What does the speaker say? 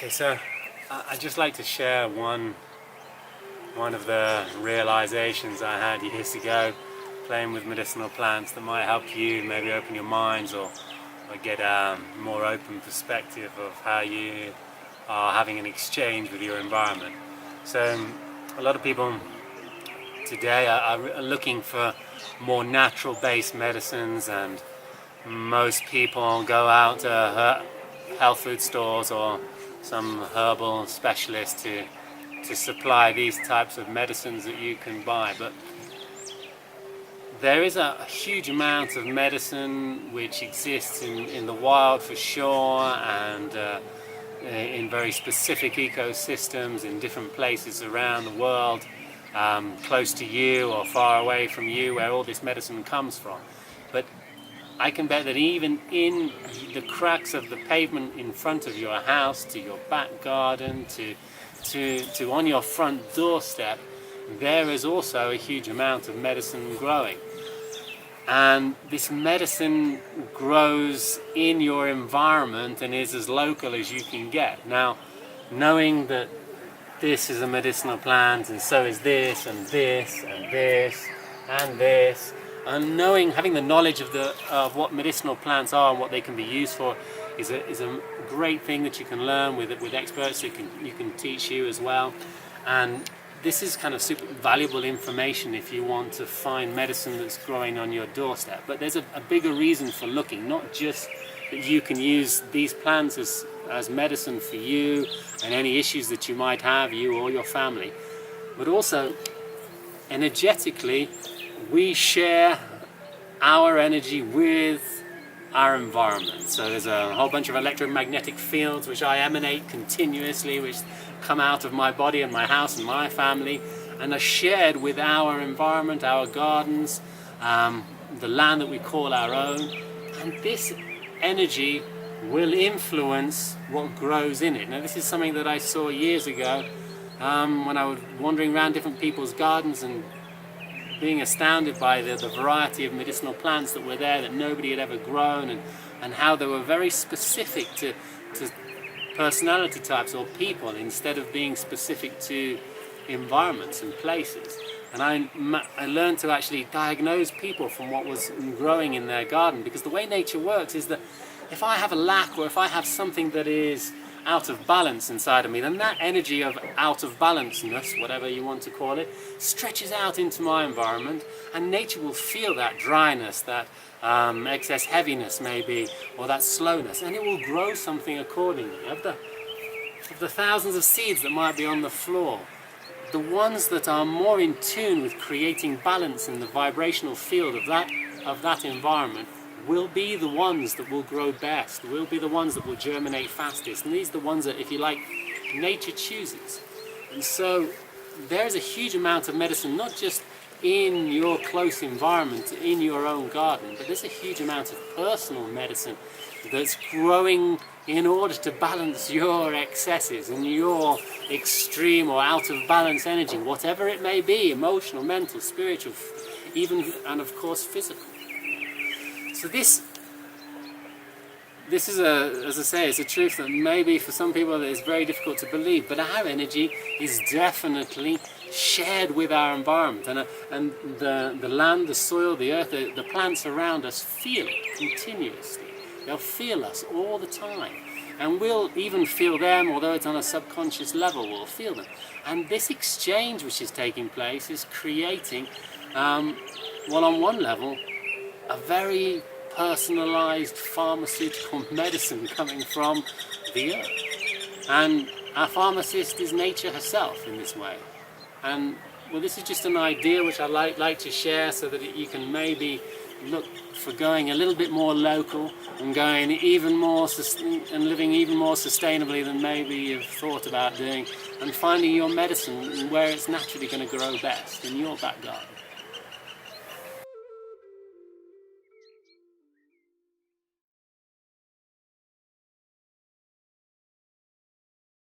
Okay, so I'd just like to share one of the realizations I had years ago playing with medicinal plants that might help you maybe open your minds or get a more open perspective of how you are having an exchange with your environment. So a lot of people today are looking for more natural based medicines, and most people go out to health food stores or some herbal specialist to supply these types of medicines that you can buy. But there is a huge amount of medicine which exists in the wild for sure, and in very specific ecosystems in different places around the world, close to you or far away from you, where all this medicine comes from. But I can bet that even in the cracks of the pavement in front of your house, to your back garden, to on your front doorstep, there is also a huge amount of medicine growing. And this medicine grows in your environment and is as local as you can get. Now, knowing that this is a medicinal plant, and so is this, and this, and this, and this, and having the knowledge of what medicinal plants are and what they can be used for is a great thing that you can learn with experts who can teach you as well. And this is kind of super valuable information if you want to find medicine that's growing on your doorstep. But there's a bigger reason for looking, not just that you can use these plants as medicine for you and any issues that you might have, you or your family, but also energetically we share our energy with our environment. So there's a whole bunch of electromagnetic fields which I emanate continuously, which come out of my body and my house and my family, and are shared with our environment, our gardens, the land that we call our own. And this energy will influence what grows in it. Now, this is something that I saw years ago when I was wandering around different people's gardens and being astounded by the variety of medicinal plants that were there that nobody had ever grown, and how they were very specific to personality types or people instead of being specific to environments and places. And I learned to actually diagnose people from what was growing in their garden, because the way nature works is that if I have a lack, or if I have something that is out of balance inside of me, then that energy of out of balanceness, whatever you want to call it, stretches out into my environment, and nature will feel that dryness, that excess heaviness maybe, or that slowness, and it will grow something accordingly. Of the thousands of seeds that might be on the floor, the ones that are more in tune with creating balance in the vibrational field of that environment will be the ones that will grow best, will be the ones that will germinate fastest. And these are the ones that, if you like, nature chooses. And so there's a huge amount of medicine, not just in your close environment, in your own garden, but there's a huge amount of personal medicine that's growing in order to balance your excesses and your extreme or out of balance energy, whatever it may be, emotional, mental, spiritual, even, and of course physical. So this is as I say, it's a truth that maybe for some people it's very difficult to believe, but our energy is definitely shared with our environment, and the land, the soil, the earth, the plants around us feel it continuously. They'll feel us all the time, and we'll even feel them, although it's on a subconscious level, we'll feel them. And this exchange which is taking place is creating, well, on one level, a very personalized pharmaceutical medicine coming from the earth. And our pharmacist is nature herself in this way. And well, this is just an idea which I'd like to share, so that you can maybe look for going a little bit more local and going even more and living even more sustainably than maybe you've thought about doing, and finding your medicine where it's naturally going to grow best, in your back garden.